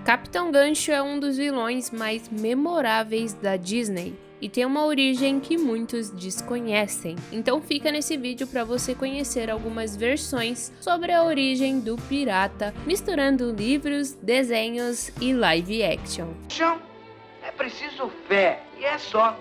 Capitão Gancho é um dos vilões mais memoráveis da Disney e tem uma origem que muitos desconhecem. Então fica nesse vídeo para você conhecer algumas versões sobre a origem do pirata, misturando livros, desenhos e live action. Chão, é preciso fé e é só.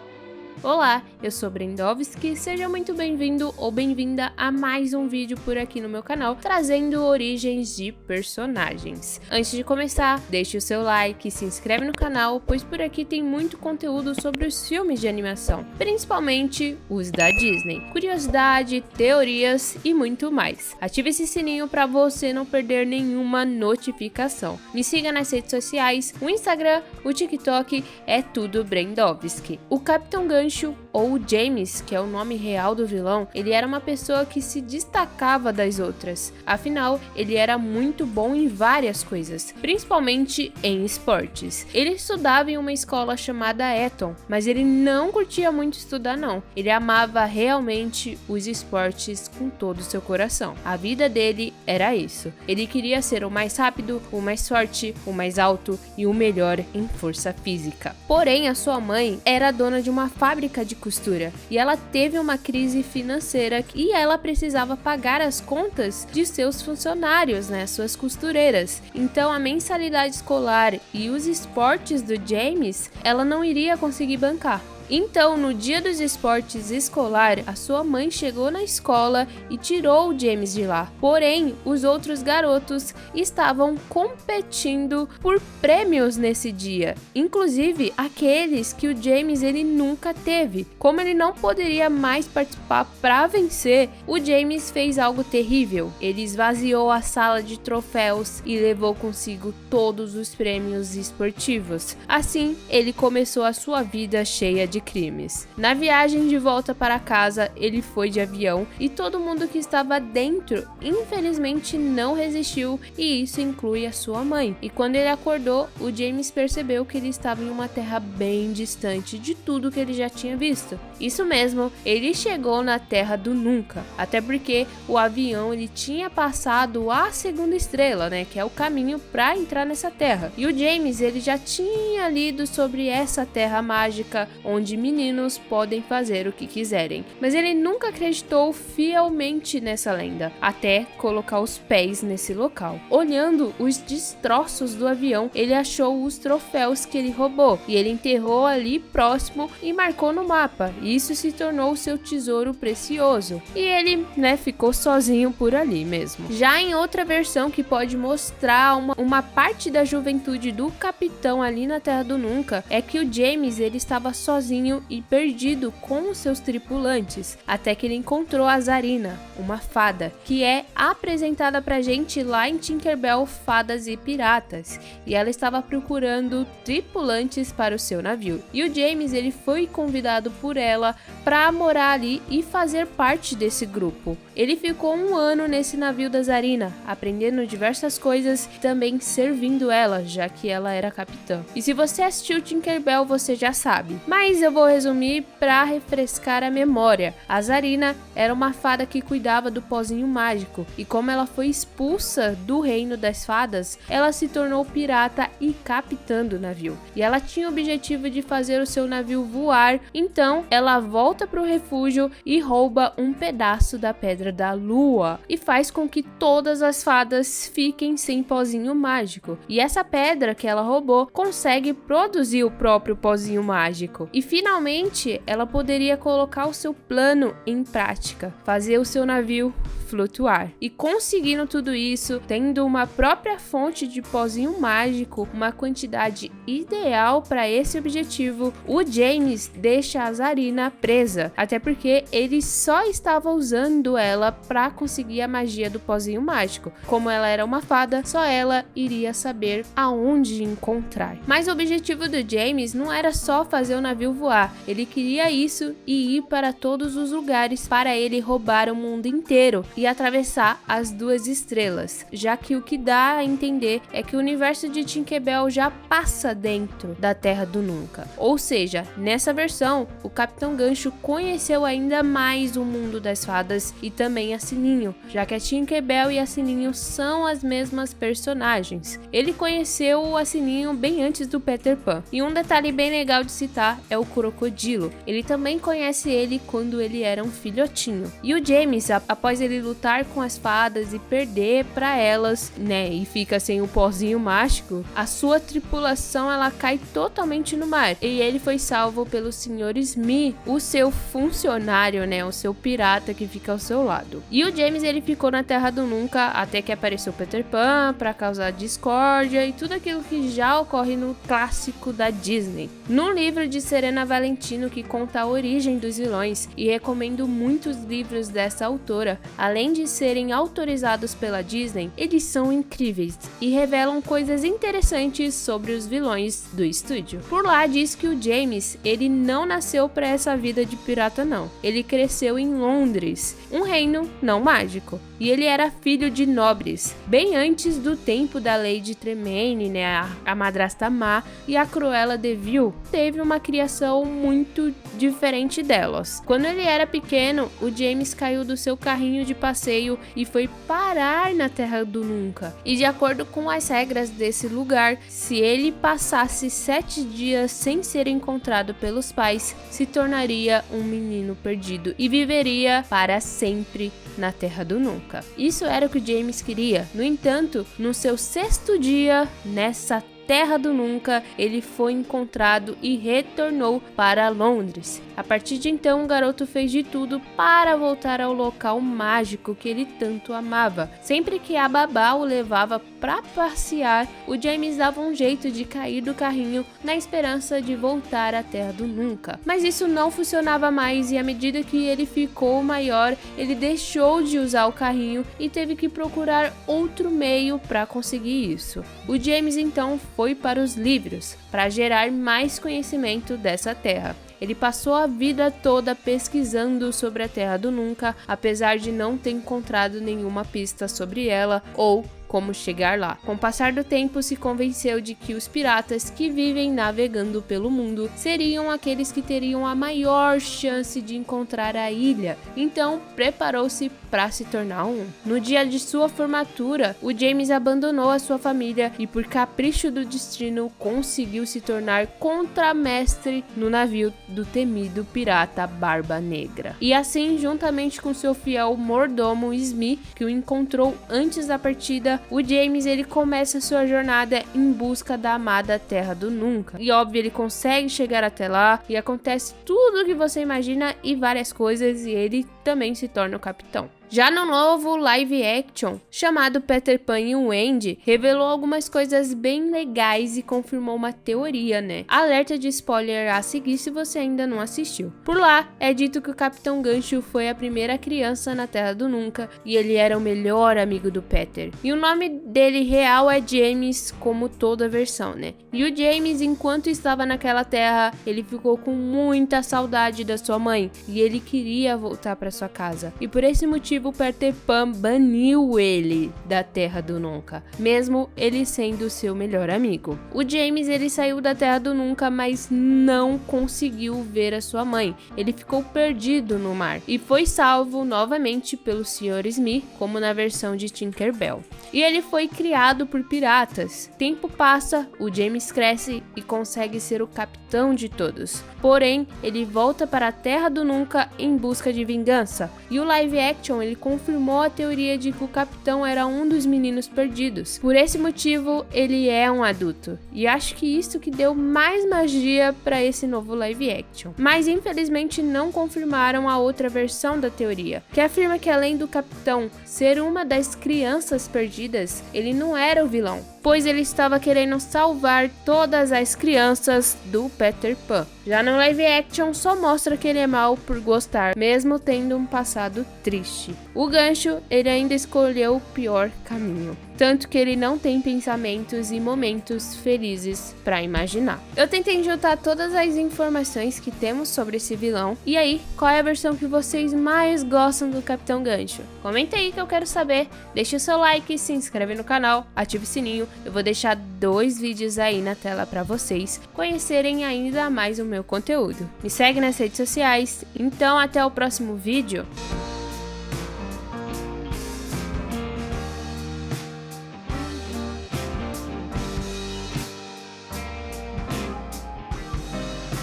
Olá, eu sou Brendovski, seja muito bem-vindo ou bem-vinda a mais um vídeo por aqui no meu canal, trazendo origens de personagens. Antes de começar, deixe o seu like, se inscreve no canal, pois por aqui tem muito conteúdo sobre os filmes de animação, principalmente os da Disney, curiosidade, teorias e muito mais. Ative esse sininho para você não perder nenhuma notificação. Me siga nas redes sociais, o Instagram, o TikTok, é tudo Brendovski. O Capitão Gancho, ou James, que é o nome real do vilão, ele era uma pessoa que se destacava das outras. Afinal, ele era muito bom em várias coisas, principalmente em esportes. Ele estudava em uma escola chamada Eton, mas ele não curtia muito estudar não. Ele amava realmente os esportes com todo o seu coração. A vida dele era isso. Ele queria ser o mais rápido, o mais forte, o mais alto e o melhor em força física. Porém, a sua mãe era dona de uma fábrica de costura e ela teve uma crise financeira e ela precisava pagar as contas de seus funcionários, suas costureiras. Então a mensalidade escolar e os esportes do James, ela não iria conseguir bancar. Então, no dia dos esportes escolar, a sua mãe chegou na escola e tirou o James de lá. Porém, os outros garotos estavam competindo por prêmios nesse dia, inclusive aqueles que o James ele nunca teve. Como ele não poderia mais participar para vencer, o James fez algo terrível. Ele esvaziou a sala de troféus e levou consigo todos os prêmios esportivos. Assim, ele começou a sua vida cheia de crimes. Na viagem de volta para casa, ele foi de avião e todo mundo que estava dentro, infelizmente, não resistiu, e isso inclui a sua mãe. E quando ele acordou, o James percebeu que ele estava em uma terra bem distante de tudo que ele já tinha visto. Isso mesmo, ele chegou na Terra do Nunca, até porque o avião ele tinha passado a segunda estrela, que é o caminho para entrar nessa terra. E o James ele já tinha lido sobre essa terra mágica onde meninos podem fazer o que quiserem, mas ele nunca acreditou fielmente nessa lenda, até colocar os pés nesse local. Olhando os destroços do avião, ele achou os troféus que ele roubou, e ele enterrou ali próximo e marcou no mapa. Isso se tornou seu tesouro precioso, e ele, ficou sozinho por ali mesmo. Já em outra versão que pode mostrar uma parte da juventude do capitão ali na Terra do Nunca, é que o James ele estava sozinho e perdido com os seus tripulantes, até que ele encontrou a Zarina, uma fada, que é apresentada pra gente lá em Tinkerbell Fadas e Piratas, e ela estava procurando tripulantes para o seu navio. E o James ele foi convidado por ela para morar ali e fazer parte desse grupo. Ele ficou 1 ano nesse navio da Zarina, aprendendo diversas coisas e também servindo ela, já que ela era capitã. E se você assistiu Tinkerbell, você já sabe. Mas eu vou resumir para refrescar a memória. A Zarina era uma fada que cuidava do pozinho mágico, e como ela foi expulsa do reino das fadas, ela se tornou pirata e capitã do navio. E ela tinha o objetivo de fazer o seu navio voar, então ela volta para o refúgio e rouba um pedaço da Pedra da Lua, e faz com que todas as fadas fiquem sem pozinho mágico. E essa pedra que ela roubou consegue produzir o próprio pozinho mágico. E finalmente, ela poderia colocar o seu plano em prática, fazer o seu navio flutuar. E conseguindo tudo isso, tendo uma própria fonte de pozinho mágico, uma quantidade ideal para esse objetivo, o James deixa a Zarina presa, até porque ele só estava usando ela para conseguir a magia do pozinho mágico. Como ela era uma fada, só ela iria saber aonde encontrar. Mas o objetivo do James não era só fazer o navio voar, ele queria isso e ir para todos os lugares para ele roubar o mundo inteiro e atravessar as 2 estrelas, já que o que dá a entender é que o universo de Tinkerbell já passa dentro da Terra do Nunca. Ou seja, nessa versão, o Capitão Gancho conheceu ainda mais o mundo das fadas e também também a Sininho, já que a Tinkerbell e a Sininho são as mesmas personagens. Ele conheceu a Sininho bem antes do Peter Pan. E um detalhe bem legal de citar é o Crocodilo. Ele também conhece ele quando ele era um filhotinho. E o James, após ele lutar com as fadas e perder para elas, né, e fica sem o pozinho mágico, a sua tripulação ela cai totalmente no mar. E ele foi salvo pelo Sr. Smee, o seu funcionário, né, o seu pirata que fica ao seu lado. E o James ele ficou na Terra do Nunca até que apareceu Peter Pan para causar discórdia e tudo aquilo que já ocorre no clássico da Disney. No livro de Serena Valentino, que conta a origem dos vilões, e recomendo muitos livros dessa autora, além de serem autorizados pela Disney, eles são incríveis e revelam coisas interessantes sobre os vilões do estúdio. Por lá diz que o James, ele não nasceu para essa vida de pirata não. Ele cresceu em Londres, um reino não mágico, e ele era filho de nobres, bem antes do tempo da Lady Tremaine, né, a madrasta má, e a Cruella de Vil teve uma criação muito diferente delas. Quando ele era pequeno, o James caiu do seu carrinho de passeio e foi parar na Terra do Nunca. E de acordo com as regras desse lugar, se ele passasse 7 dias sem ser encontrado pelos pais, se tornaria um menino perdido e viveria para sempre na Terra do Nunca. Isso era o que o James queria. No entanto, no seu 6º dia nessa Terra do Nunca, ele foi encontrado e retornou para Londres. A partir de então, o garoto fez de tudo para voltar ao local mágico que ele tanto amava. Sempre que a babá o levava para passear, o James dava um jeito de cair do carrinho na esperança de voltar à Terra do Nunca. Mas isso não funcionava mais e à medida que ele ficou maior, ele deixou de usar o carrinho e teve que procurar outro meio para conseguir isso. O James então foi para os livros, para gerar mais conhecimento dessa terra. Ele passou a vida toda pesquisando sobre a Terra do Nunca, apesar de não ter encontrado nenhuma pista sobre ela ou como chegar lá. Com o passar do tempo, se convenceu de que os piratas que vivem navegando pelo mundo seriam aqueles que teriam a maior chance de encontrar a ilha. Então, preparou-se para se tornar um. No dia de sua formatura, o James abandonou a sua família e, por capricho do destino, conseguiu se tornar contramestre no navio do temido pirata Barba Negra. E assim, juntamente com seu fiel mordomo Smee, que o encontrou antes da partida, o James ele começa sua jornada em busca da amada Terra do Nunca. E óbvio, ele consegue chegar até lá e acontece tudo o que você imagina e várias coisas, e ele também se torna o capitão. Já no novo live action, chamado Peter Pan e o Wendy, revelou algumas coisas bem legais e confirmou uma teoria, né? Alerta de spoiler a seguir se você ainda não assistiu. Por lá, é dito que o Capitão Gancho foi a primeira criança na Terra do Nunca e ele era o melhor amigo do Peter. E o nome dele real é James, como toda a versão, né? E o James, enquanto estava naquela terra, ele ficou com muita saudade da sua mãe e ele queria voltar para sua casa. E por esse motivo, o Peter Pan baniu ele da Terra do Nunca, mesmo ele sendo seu melhor amigo. O James ele saiu da Terra do Nunca, mas não conseguiu ver a sua mãe. Ele ficou perdido no mar e foi salvo novamente pelo Sr. Smee, como na versão de Tinkerbell. E ele foi criado por piratas. Tempo passa, o James cresce e consegue ser o capitão de todos. Porém, ele volta para a Terra do Nunca em busca de vingança. E o live action ele confirmou a teoria de que o capitão era um dos meninos perdidos. Por esse motivo, ele é um adulto. E acho que isso que deu mais magia para esse novo live action. Mas infelizmente não confirmaram a outra versão da teoria, que afirma que além do capitão ser uma das crianças perdidas, ele não era o vilão, pois ele estava querendo salvar todas as crianças do Peter Pan. Já no live action só mostra que ele é mau por gostar, mesmo tendo um passado triste. O Gancho, ele ainda escolheu o pior caminho, tanto que ele não tem pensamentos e momentos felizes para imaginar. Eu tentei juntar todas as informações que temos sobre esse vilão. E aí, qual é a versão que vocês mais gostam do Capitão Gancho? Comenta aí que eu quero saber. Deixa o seu like, se inscreve no canal, ative o sininho. Eu vou deixar 2 vídeos aí na tela para vocês conhecerem ainda mais o meu conteúdo. Me segue nas redes sociais. Então até o próximo vídeo.